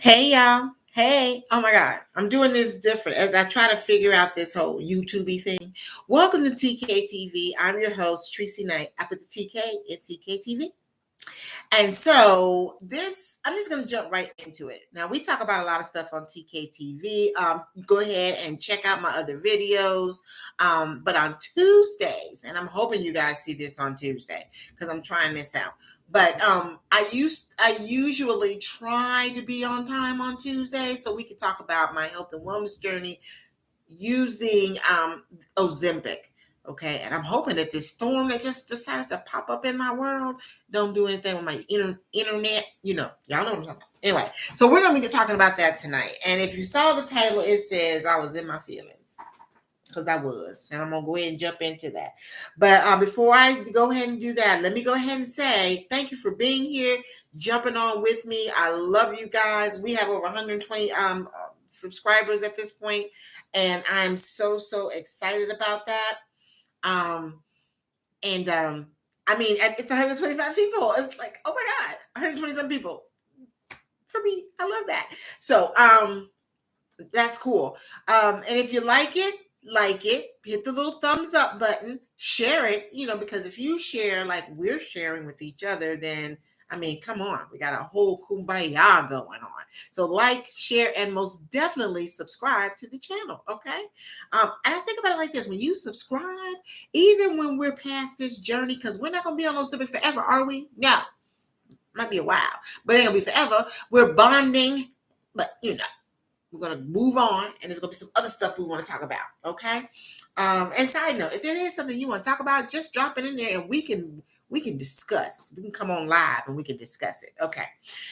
Hey y'all. Hey, oh my God. I'm doing this different as I try to figure out this whole YouTube thing. Welcome to TK I'm your host, Tracy Knight. I put the TK in TK. And so I'm just going to jump right into it. Now, we talk about a lot of stuff on TKTV. Go ahead and check out my other videos. But on Tuesdays, and I'm hoping you guys see this on Tuesday because I'm trying this out. But I usually try to be on time on Tuesday so we can talk about my health and wellness journey using Ozempic. Okay, and I'm hoping that this storm that just decided to pop up in my world don't do anything with my internet. Y'all know what I'm talking about. Anyway, so we're gonna be talking about that tonight. And if you saw the title, it says I was in my feelings because I was, and I'm gonna go ahead and jump into that. But before I go ahead and do that, let me go ahead and say thank you for being here, jumping on with me. I love you guys. We have over 120 subscribers at this point, and I'm so excited about that. I mean, it's 125 people. It's like, oh my God, 120 some people. For me, I love that. So that's cool. And if you like it, hit the little thumbs up button, share it, because if you share like we're sharing with each other, then I mean, come on, we got a whole kumbaya going on. So like, share, and most definitely subscribe to the channel, okay? And I think about it like this: when you subscribe, even when we're past this journey, because we're not going to be on Ozempic forever, are we? No, might be a while, but it ain't going to be forever. We're bonding, but we're going to move on, and there's going to be some other stuff we want to talk about, okay? And side note, if there is something you want to talk about, just drop it in there and we can discuss. We can come on live and we can discuss it. Okay.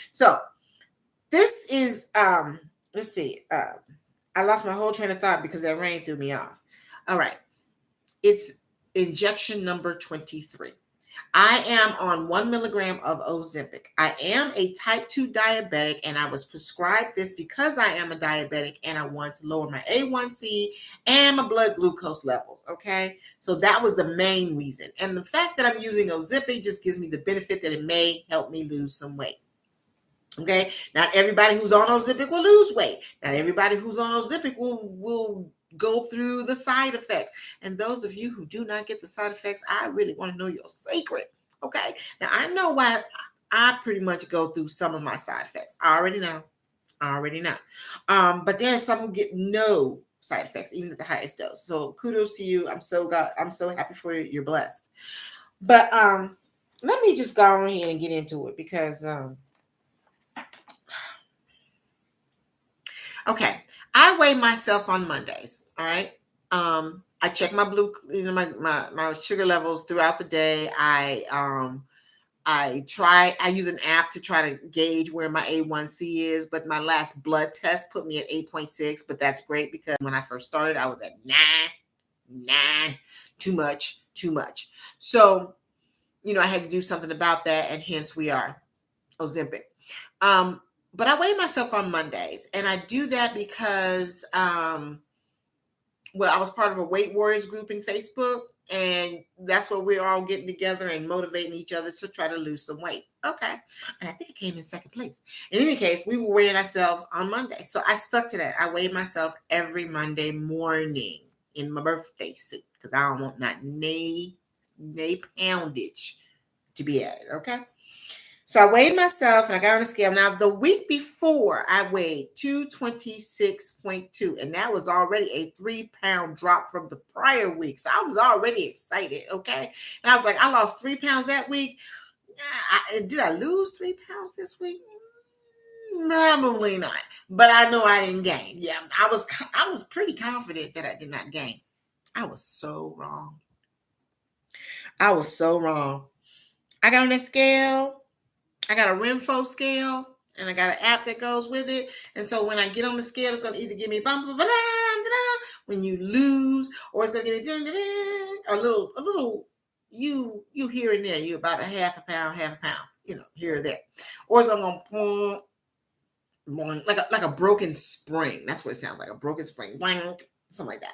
So this is, let's see. I lost my whole train of thought because that rain threw me off. All right. It's injection number 23. I am on 1 milligram of Ozempic. I am a type 2 diabetic, and I was prescribed this because I am a diabetic and I want to lower my A1C and my blood glucose levels. Okay. So that was the main reason. And the fact that I'm using Ozempic just gives me the benefit that it may help me lose some weight. Okay. Not everybody who's on Ozempic will lose weight. Not everybody who's on Ozempic will go through the side effects. And those of you who do not get the side effects, I really want to know your secret. Okay. Now I know why I pretty much go through some of my side effects. I already know. But there are some who get no side effects, even at the highest dose. So kudos to you. I'm so happy for you. You're blessed. But let me just go ahead and get into it because okay, I weigh myself on Mondays. All right. I check my my sugar levels throughout the day. I use an app to try to gauge where my A1C is, but my last blood test put me at 8.6, but that's great because when I first started, I was at 9, too much. So, I had to do something about that, and hence we are Ozempic. But I weigh myself on Mondays, and I do that because, I was part of a Weight Warriors group in Facebook, and that's where we're all getting together and motivating each other to try to lose some weight. Okay. And I think I came in second place. In any case, we were weighing ourselves on Monday. So I stuck to that. I weighed myself every Monday morning in my birthday suit because I don't want not nay poundage to be added. Okay. So I weighed myself and I got on the scale. Now, the week before, I weighed 226.2, and that was already a 3-pound drop from the prior week. So I was already excited, okay? And I was like, I lost 3 pounds that week. Did I lose 3 pounds this week? Probably not. But I know I didn't gain. Yeah, I was pretty confident that I did not gain. I was so wrong. I got on that scale. I got a Renfo scale, and I got an app that goes with it. And so when I get on the scale, it's going to either give me when you lose, or it's going to give me a little you here and there. You about a half a pound, here or there. Or it's going to go like a broken spring. That's what it sounds like, a broken spring. Something like that.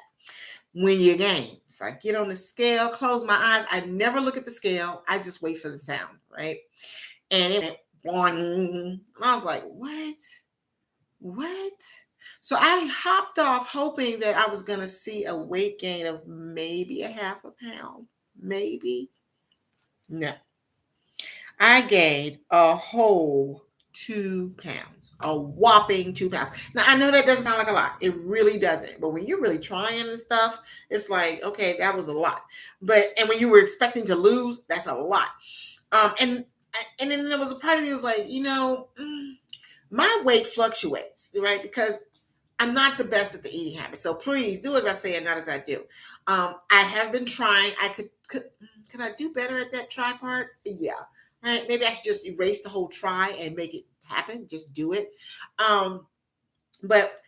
When you gain. So I get on the scale, close my eyes. I never look at the scale. I just wait for the sound, right? And it went boing. And I was like, what? What? So I hopped off hoping that I was going to see a weight gain of maybe a half a pound. Maybe. No. I gained a whole 2 pounds, a whopping 2 pounds. Now, I know that doesn't sound like a lot. It really doesn't. But when you're really trying and stuff, it's like, okay, that was a lot. And when you were expecting to lose, that's a lot. And then there was a part of me was like, my weight fluctuates, right? Because I'm not the best at the eating habit. So please do as I say and not as I do. I have been trying. Could I do better at that try part? Yeah. Right. Maybe I should just erase the whole try and make it happen. Just do it. But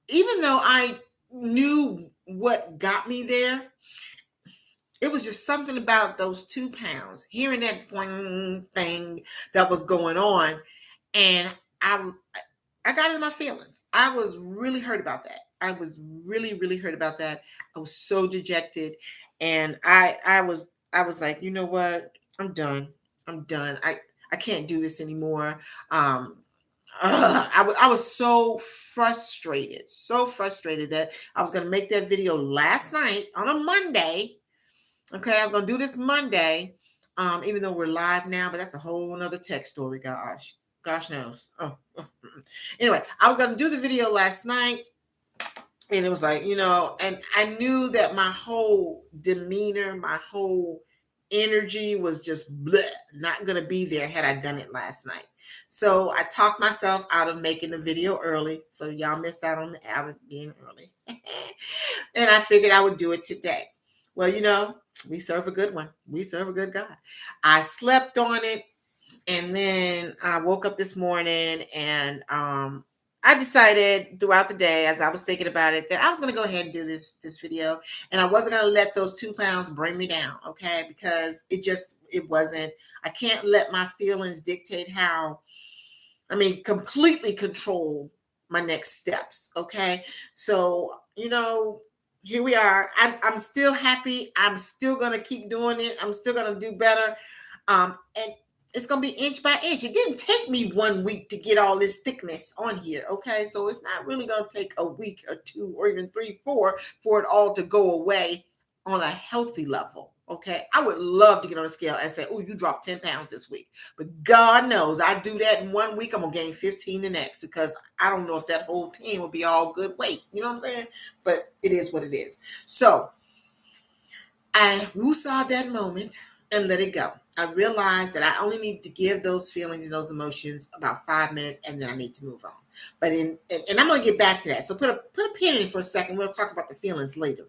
even though I knew what got me there, it was just something about those 2 pounds, hearing that boing thing that was going on, and I got in my feelings. I was really hurt about that. I was really, really hurt about that. I was so dejected, and I was like, you know what? I'm done. I'm done. I can't do this anymore. I was so frustrated that I was going to make that video last night on a Monday. Okay, I was going to do this Monday, even though we're live now, but that's a whole nother tech story. Gosh knows. Anyway, I was going to do the video last night, and it was like, and I knew that my whole demeanor, my whole energy was just bleh, not going to be there had I done it last night. So I talked myself out of making the video early. So y'all missed out on the out of being early. And I figured I would do it today. Well, we serve a good one. We serve a good God. I slept on it, and then I woke up this morning, and I decided throughout the day, as I was thinking about it, that I was going to go ahead and do this video, and I wasn't going to let those 2 pounds bring me down, okay? Because it wasn't. I can't let my feelings dictate completely control my next steps, okay? So, here we are. I'm still happy. I'm still going to keep doing it. I'm still going to do better. And it's going to be inch by inch. It didn't take me 1 week to get all this thickness on here. Okay. So it's not really going to take a week or two or even 3, 4 for it all to go away on a healthy level. Okay. I would love to get on a scale and say, oh, you dropped 10 pounds this week. But God knows I do that in 1 week. I'm going to gain 15 the next, because I don't know if that whole team will be all good weight. You know what I'm saying? But it is what it is. So I woosah that moment and let it go. I realized that I only need to give those feelings and those emotions about 5 minutes, and then I need to move on. But and I'm going to get back to that. So put a pin in for a second. We'll talk about the feelings later.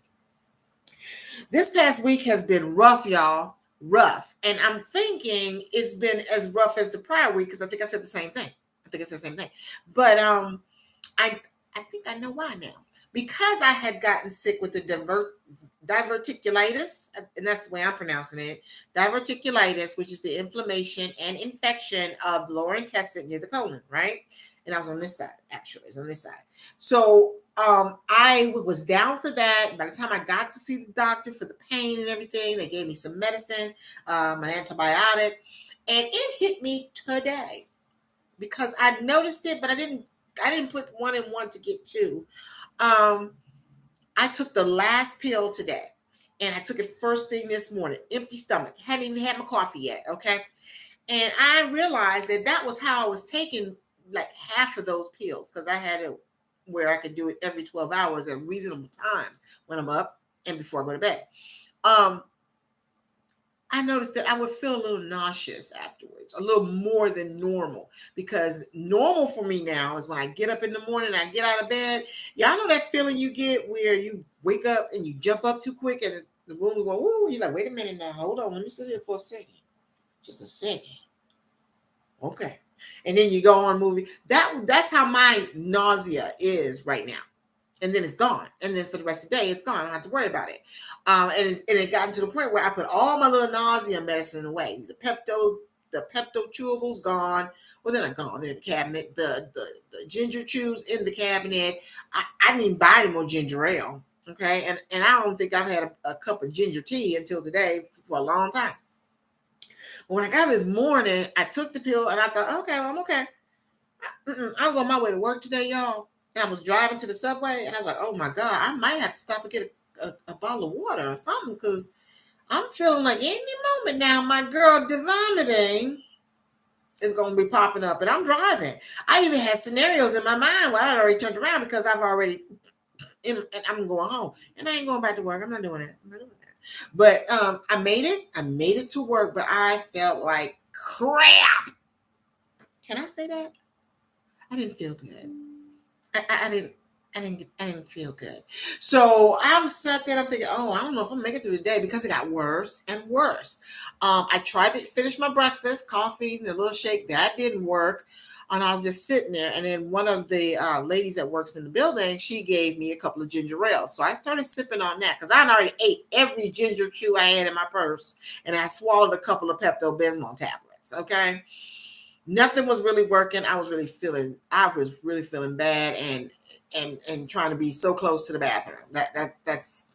This past week has been rough, y'all. Rough. And I'm thinking it's been as rough as the prior week, because I think I said the same thing. But I think I know why now. Because I had gotten sick with the diverticulitis, and that's the way I'm pronouncing it, diverticulitis, which is the inflammation and infection of the lower intestine near the colon, right? And I was on this side, actually. It's on this side. So I was down for that. By the time I got to see the doctor for the pain and everything, they gave me some medicine, an antibiotic, and it hit me today, because I noticed it, but I didn't put 1 and 1 to get 2. I took the last pill today, and I took it first thing this morning, empty stomach. Hadn't even had my coffee yet, okay? And I realized that was how I was taking like half of those pills, because I had it where I could do it every 12 hours at reasonable times when I'm up and before I go to bed. I noticed that I would feel a little nauseous afterwards, a little more than normal, because normal for me now is when I get up in the morning, I get out of bed. Y'all know that feeling you get where you wake up and you jump up too quick and the room is going, woo, you're like, wait a minute now, hold on, let me sit here for a second. Just a second. Okay. And then you go on movie. That's how my nausea is right now. And then it's gone. And then for the rest of the day, it's gone. I don't have to worry about it. And it gotten to the point where I put all my little nausea medicine away. The Pepto chewables gone. Well, they're not gone. They're in the cabinet. The ginger chews in the cabinet. I didn't even buy any more ginger ale. Okay. And I don't think I've had a cup of ginger tea until today for a long time. But when I got this morning, I took the pill and I thought, okay, well, I'm okay. I was on my way to work today, y'all, and I was driving to the subway, and I was like, "Oh my god, I might have to stop and get a bottle of water or something because I'm feeling like any moment now, my girl devomiting is going to be popping up, and I'm driving. I even had scenarios in my mind where I already turned around because I've already, and I'm going home, and I ain't going back to work. I'm not doing that. I'm not doing that. But I made it. I made it to work, but I felt like crap. Can I say that? I didn't feel good. I didn't. I didn't feel good. So I'm sat there. I'm thinking, oh, I don't know if I'm making it through the day because it got worse and worse. I tried to finish my breakfast, coffee, and a little shake. That didn't work. And I was just sitting there. And then one of the ladies that works in the building, she gave me a couple of ginger ales. So I started sipping on that because I already ate every ginger chew I had in my purse. And I swallowed a couple of Pepto-Bismol tablets. Okay. Nothing was really working. I was really feeling bad and trying to be so close to the bathroom. That's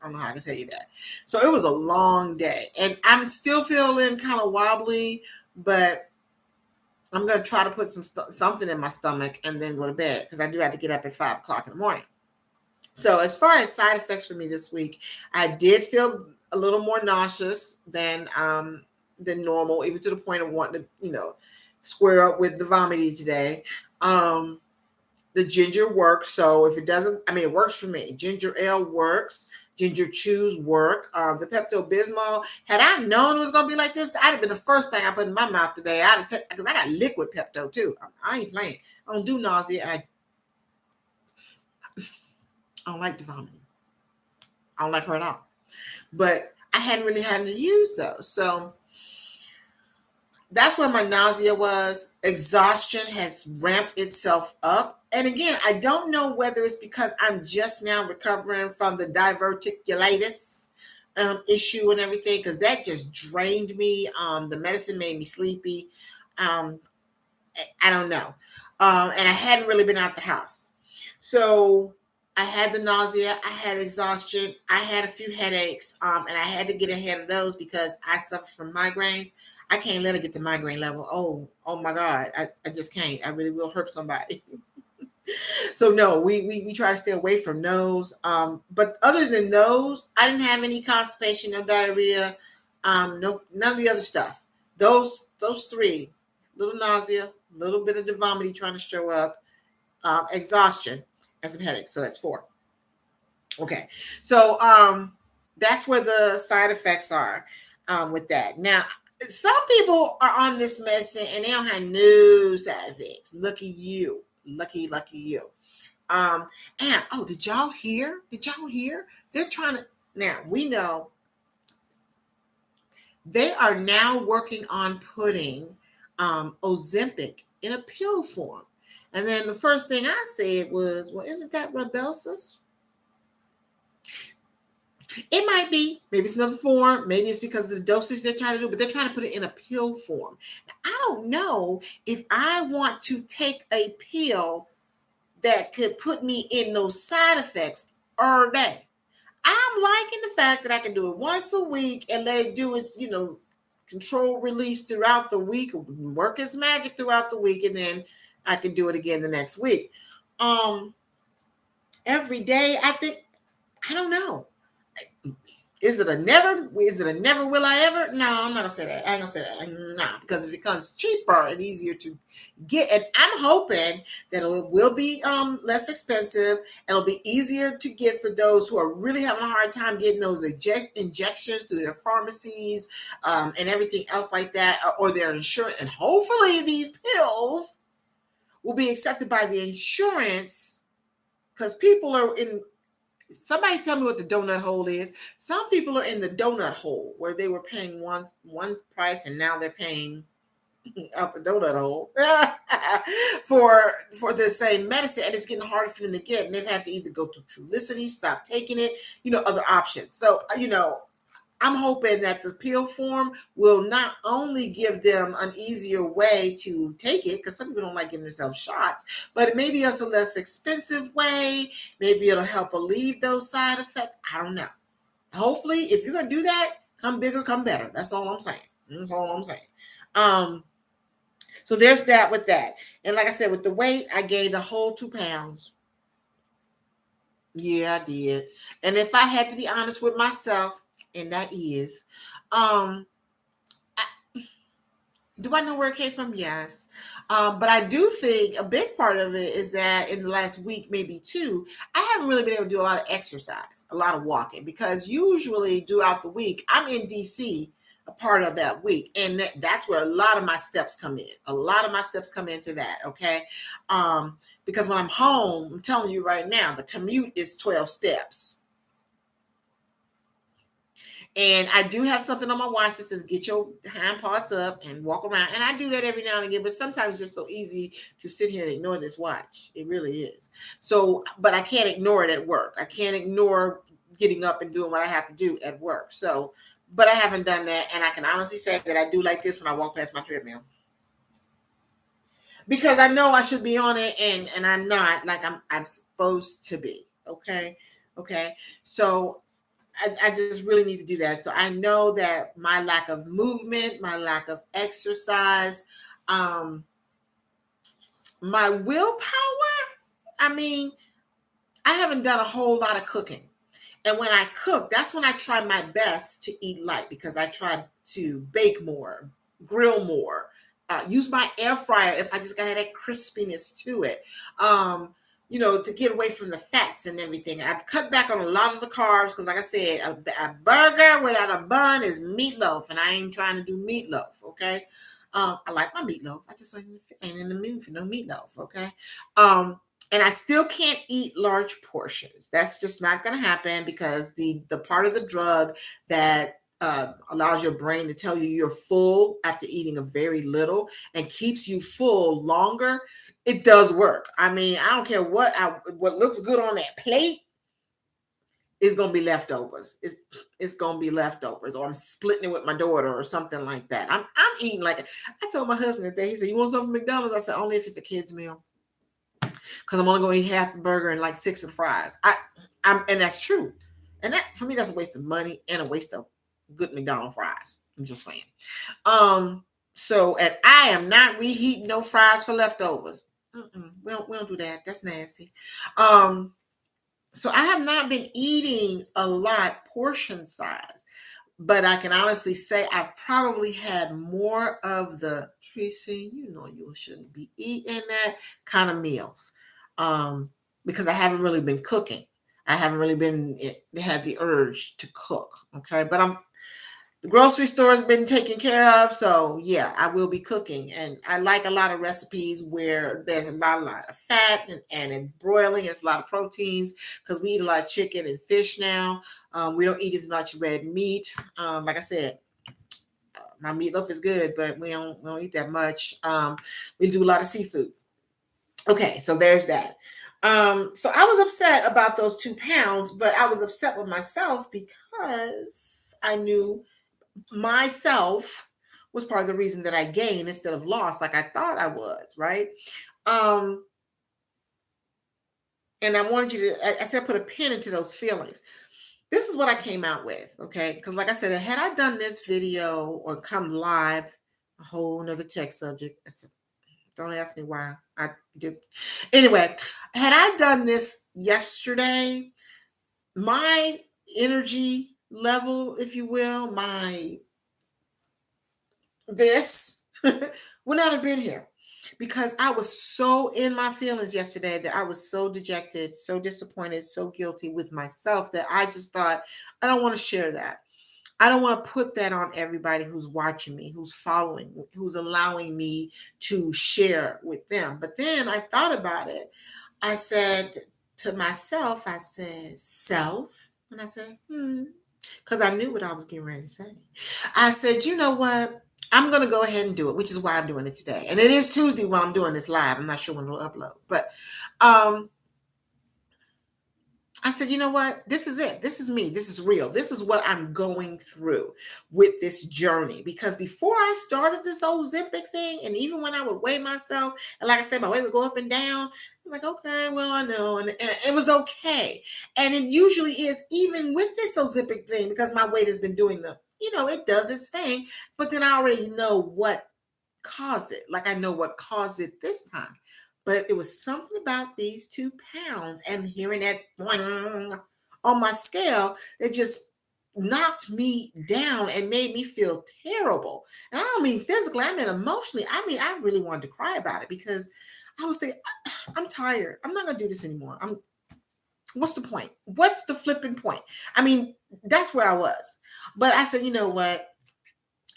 I don't know how I can tell you that. So it was a long day, and I'm still feeling kind of wobbly, but I'm gonna try to put something in my stomach and then go to bed because I do have to get up at 5 o'clock in the morning. So as far as side effects for me this week, I did feel a little more nauseous than normal, even to the point of wanting to, square up with the vomiting today. The ginger works. So if it doesn't, I mean, it works for me. Ginger ale works. Ginger chews work. The Pepto Bismol. Had I known it was gonna be like this, I'd have been the first thing I put in my mouth today. I'd have because I got liquid Pepto too. I ain't playing. I don't do nausea. I don't like the vomiting. I don't like her at all. But I hadn't really had to use those. So that's where my nausea was. Exhaustion has ramped itself up. And again, I don't know whether it's because I'm just now recovering from the diverticulitis issue and everything, because that just drained me. The medicine made me sleepy. Um, I don't know. And I hadn't really been out the house. So I had the nausea, I had exhaustion, I had a few headaches, and I had to get ahead of those because I suffer from migraines. I can't let it get to migraine level. Oh my God. I just can't. I really will hurt somebody. So no, we try to stay away from those. But other than those, I didn't have any constipation, no diarrhea, no none of the other stuff. Those three, little nausea, a little bit of the vomiting trying to show up, exhaustion, and some headaches. So that's four. Okay. So that's where the side effects are with that. Now, some people are on this medicine and they don't have no side effects. Lucky you. Lucky you. And did y'all hear? Did y'all hear? They're trying to now we know they are now working on putting Ozempic in a pill form. And then the first thing I said was, well, isn't that Rybelsus? It might be. Maybe it's another form. Maybe it's because of the dosage they're trying to do, but they're trying to put it in a pill form. Now, I don't know if I want to take a pill that could put me in those side effects all day. I'm liking the fact that I can do it once a week and let it do its, control release throughout the week, work its magic throughout the week, and then I can do it again the next week. Every day, I don't know. Is it a never? Is it a never will I ever? No, I'm not gonna say that. I ain't gonna say that. No, because it becomes cheaper and easier to get. And I'm hoping that it will be less expensive. It'll be easier to get for those who are really having a hard time getting those injections through their pharmacies and everything else like that, or their insurance. And hopefully these pills will be accepted by the insurance because people are in. Somebody tell me what the donut hole is. Some people are in the donut hole where they were paying one price and now they're paying out the donut hole for the same medicine, and it's getting harder for them to get. And they've had to either go to Trulicity, stop taking it, other options. So I'm hoping that the pill form will not only give them an easier way to take it, because some people don't like giving themselves shots, but maybe it's a less expensive way. Maybe it'll help alleviate those side effects. I don't know. Hopefully, if you're going to do that, come bigger, come better. That's all I'm saying. That's all I'm saying. So there's that with that. And like I said, with the weight, I gained a whole 2 pounds. Yeah, I did. And if I had to be honest with myself, and that is, um, do I know where it came from? Yes. But I do think a big part of it is that in the last week, maybe two, I haven't really been able to do a lot of exercise, a lot of walking, because usually throughout the week, I'm in DC a part of that week. And that's where a lot of my steps come in. A lot of my steps come into that. Okay. Because when I'm home, I'm telling you right now, the commute is 12 steps. And I do have something on my watch that says get your hind parts up and walk around. And I do that every now and again, but sometimes it's just so easy to sit here and ignore this watch. It really is. So, but I can't ignore it at work. I can't ignore getting up and doing what I have to do at work. So, but I haven't done that. And I can honestly say that I do like this when I walk past my treadmill. Because I know I should be on it and I'm not like I'm supposed to be. Okay. Okay. So I just really need to do that. So I know that my lack of movement, my lack of exercise, um, my willpower, I mean, I haven't done a whole lot of cooking. And when I cook, that's when I try my best to eat light because I try to bake more, grill more, use my air fryer if I just got that crispiness to it. To get away from the fats and everything. I've cut back on a lot of the carbs because, like I said, a burger without a bun is meatloaf, and I ain't trying to do meatloaf. Okay, I like my meatloaf. I just ain't in the mood for no meatloaf. Okay, and I still can't eat large portions. That's just not going to happen because the part of the drug that allows your brain to tell you you're full after eating a very little and keeps you full longer, it does work. I mean, I don't care what looks good on that plate is gonna be leftovers. It's gonna be leftovers, or I'm splitting it with my daughter or something like that. I'm eating like I told my husband that day. He said, "You want something from McDonald's?" I said, "Only if it's a kid's meal, because I'm only gonna eat half the burger and like six of the fries." And that's true. And that for me, that's a waste of money and a waste of good McDonald's fries. I'm just saying. Um, and I am not reheating no fries for leftovers. We don't do that. That's nasty. So I have not been eating a lot portion size, but I can honestly say I've probably had more of the Tracy, you shouldn't be eating that kind of meals. Because I haven't really been cooking. I haven't really had the urge to cook. Okay. But the grocery store has been taken care of. So yeah, I will be cooking. And I like a lot of recipes where there's a lot of fat and in broiling, it's a lot of proteins because we eat a lot of chicken and fish now. We don't eat as much red meat. Like I said, my meatloaf is good, but we don't eat that much. We do a lot of seafood. Okay, so there's that. So I was upset about those 2 pounds, but I was upset with myself because I knew myself was part of the reason that I gained instead of lost like I thought I was, right? Um, and I wanted you to, I said, put a pin into those feelings. This is what I came out with, okay? Because like I said, had I done this video or come live, a whole nother tech subject. Don't ask me why I did. Anyway, had I done this yesterday, my energy level, if you will, this would not have been here because I was so in my feelings yesterday that I was so dejected, so disappointed, so guilty with myself that I just thought, I don't want to share that. I don't want to put that on everybody who's watching me, who's following, who's allowing me to share with them. But then I thought about it. I said to myself, I said, self. And I said, because I knew what I was getting ready to say. I said, you know what? I'm going to go ahead and do it, which is why I'm doing it today. And it is Tuesday while I'm doing this live. I'm not sure when it'll upload. But I said, you know what? This is it. This is me. This is real. This is what I'm going through with this journey. Because before I started this Ozempic thing, and even when I would weigh myself, and like I said, my weight would go up and down, I'm like, okay, well, I know. And it was okay. And it usually is, even with this Ozempic thing, because my weight has been doing it does its thing. But then I already know what caused it. Like I know what caused it this time. But it was something about these 2 pounds and hearing that boing on my scale that just knocked me down and made me feel terrible. And I don't mean physically, I mean emotionally. I mean, I really wanted to cry about it because I was saying, I'm tired. I'm not gonna do this anymore. What's the point? What's the flipping point? I mean, that's where I was. But I said, you know what?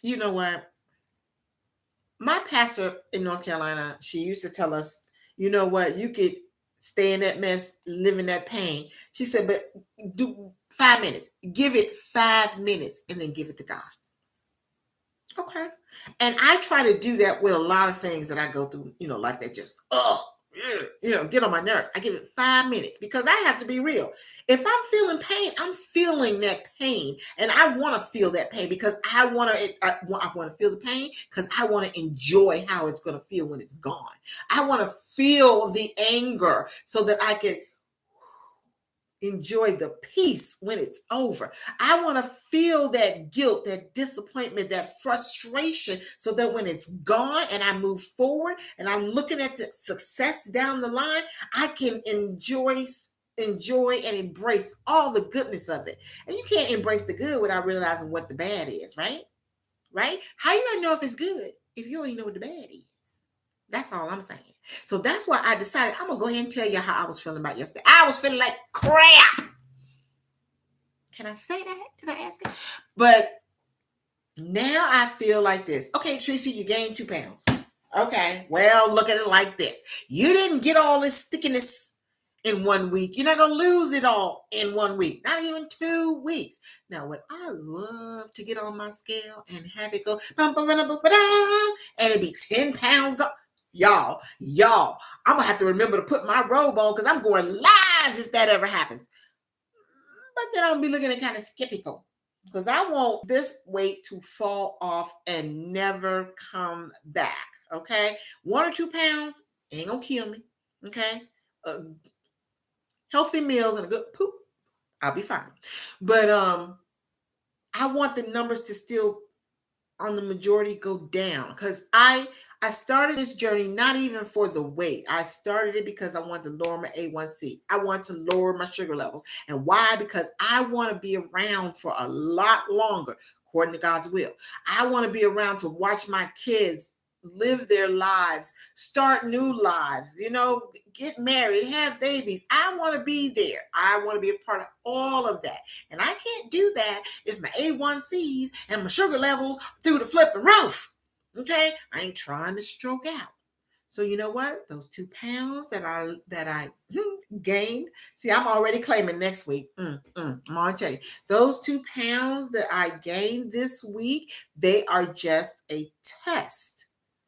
You know what? My pastor in North Carolina, she used to tell us, you know what, you could stay in that mess, live in that pain. She said, but do 5 minutes, give it 5 minutes and then give it to God. Okay. And I try to do that with a lot of things that I go through, like that just, get on my nerves. I give it 5 minutes because I have to be real. If I'm feeling pain, I'm feeling that pain. And I want to feel that pain because I want to feel the pain because I want to enjoy how it's going to feel when it's gone. I want to feel the anger so that I can enjoy the peace when it's over. I want to feel that guilt, that disappointment, that frustration so that when it's gone and I move forward and I'm looking at the success down the line, I can enjoy and embrace all the goodness of it. And you can't embrace the good without realizing what the bad is, right? Right? How you gonna know if it's good if you don't even know what the bad is? That's all I'm saying. So that's why I decided I'm going to go ahead and tell you how I was feeling about yesterday. I was feeling like crap. Can I say that? Did I ask it? But now I feel like this. Okay, Tracy, you gained 2 pounds. Okay, well, look at it like this. You didn't get all this stickiness in 1 week. You're not going to lose it all in 1 week. Not even 2 weeks. Now, would I love to get on my scale and have it go, and it'd be 10 pounds go. Y'all, I'm gonna have to remember to put my robe on because I'm going live if that ever happens. But then I'm gonna be looking at kind of skeptical because I want this weight to fall off and never come back. Okay, 1 or 2 pounds ain't gonna kill me. Okay, healthy meals and a good poop, I'll be fine. But I want the numbers to still on the majority go down because I started this journey not even for the weight. I started it because I wanted to lower my A1C. I want to lower my sugar levels. And why? Because I want to be around for a lot longer, according to God's will. I want to be around to watch my kids live their lives, start new lives, get married, have babies. I want to be there. I want to be a part of all of that. And I can't do that if my A1Cs and my sugar levels through the flipping roof. Okay? I ain't trying to stroke out. So you know what? Those 2 pounds that I gained. See, I'm already claiming next week. I'm gonna tell you, those 2 pounds that I gained this week, they are just a test.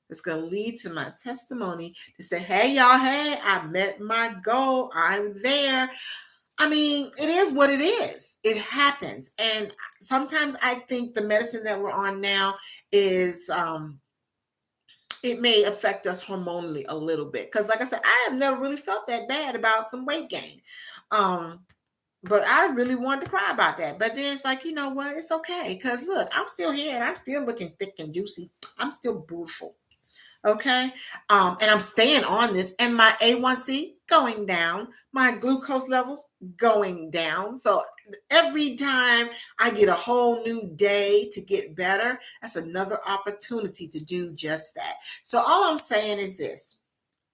It's going to lead to my testimony to say, hey, y'all, hey, I met my goal. I'm there. I mean, it is what it is. It happens. And sometimes I think the medicine that we're on now is, it may affect us hormonally a little bit. Because like I said, I have never really felt that bad about some weight gain. But I really wanted to cry about that. But then it's like, you know what? It's okay. Because look, I'm still here and I'm still looking thick and juicy. I'm still beautiful. Okay. And I'm staying on this and my A1C going down, my glucose levels going down. So every time I get a whole new day to get better, that's another opportunity to do just that. So all I'm saying is this.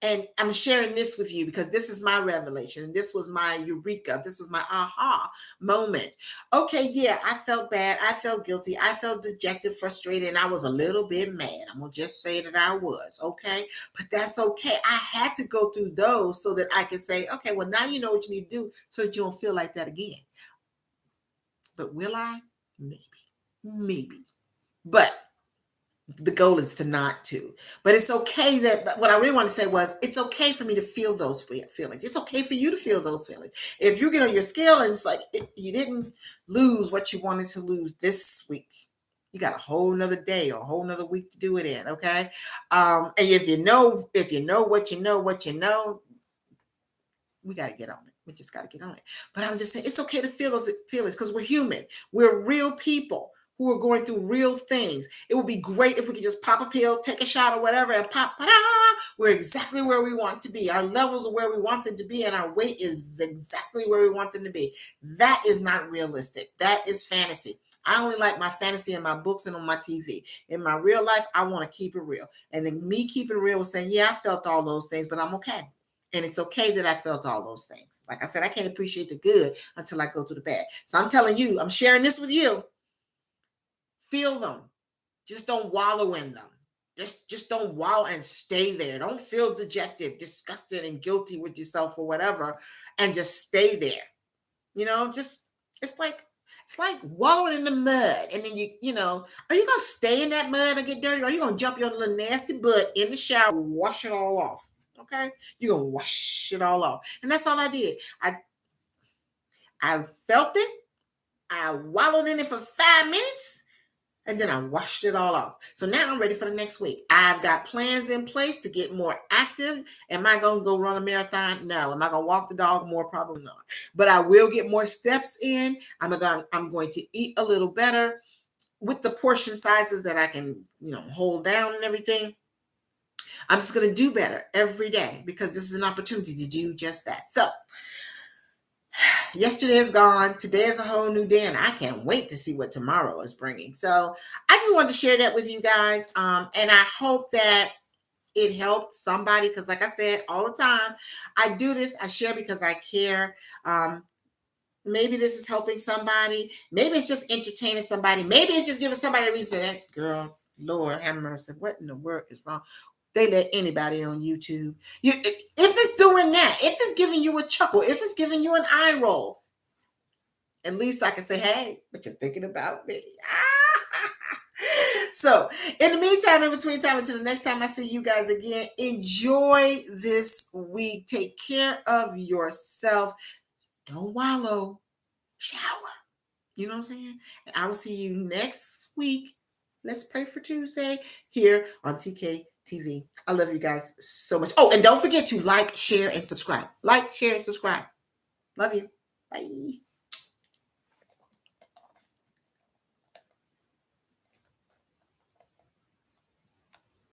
And I'm sharing this with you because this is my revelation. This was my eureka. This was my aha moment. Okay, yeah, I felt bad. I felt guilty. I felt dejected, frustrated, and I was a little bit mad. I'm going to just say that I was, okay? But that's okay. I had to go through those so that I could say, okay, well, now you know what you need to do so that you don't feel like that again. But will I? Maybe. But the goal is to not to. But it's okay that what I really want to say was it's okay for me to feel those feelings. It's okay for you to feel those feelings. If you get on your scale and it's like you didn't lose what you wanted to lose this week, you got a whole nother day or a whole nother week to do it in. Okay. And if you know what you know, we got to get on it. We just got to get on it. But I was just saying, it's okay to feel those feelings because we're human. We're real people. who are going through real things. It would be great if we could just pop a pill, take a shot or whatever, and pop, we're exactly where we want to be. Our levels are where we want them to be, and our weight is exactly where we want them to be. That is not realistic. That is fantasy. I only like my fantasy in my books and on my TV. In my real life, I want to keep it real. And then me keeping it real was saying, yeah, I felt all those things, but I'm okay. And it's okay that I felt all those things. Like I said, I can't appreciate the good until I go through the bad. So I'm telling you, I'm sharing this with you. Feel them. Just don't wallow in them. Just don't wallow and stay there. Don't feel dejected, disgusted, and guilty with yourself or whatever, and just stay there. Just it's like wallowing in the mud, and then are you gonna stay in that mud and get dirty, or are you gonna jump your little nasty butt in the shower, wash it all off? Okay, you're gonna wash it all off, and that's all I did. I felt it. I wallowed in it for 5 minutes. And then I washed it all off. So now I'm ready for the next week. I've got plans in place to get more active. Am I going to go run a marathon? No. Am I going to walk the dog more? Probably not. But I will get more steps in. I'm going to eat a little better with the portion sizes that I can, hold down and everything. I'm just going to do better every day because this is an opportunity to do just that. So yesterday is gone. Today is a whole new day, and I can't wait to see what tomorrow is bringing. So I just wanted to share that with you guys. And I hope that it helped somebody, because like I said, all the time, I do this. I share because I care. Maybe this is helping somebody. Maybe it's just entertaining somebody. Maybe it's just giving somebody a reason. That girl, Lord have mercy. What in the world is wrong? They let anybody on YouTube. If it's doing that, if it's giving you a chuckle, if it's giving you an eye roll, at least I can say, hey, what you're thinking about me. So in the meantime, in between time, until the next time I see you guys again, enjoy this week. Take care of yourself. Don't wallow. Shower. You know what I'm saying? And I will see you next week. Let's pray for Tuesday here on TK TV. I love you guys so much. Oh, and don't forget to like, share, and subscribe. Like, share, and subscribe. Love you. Bye.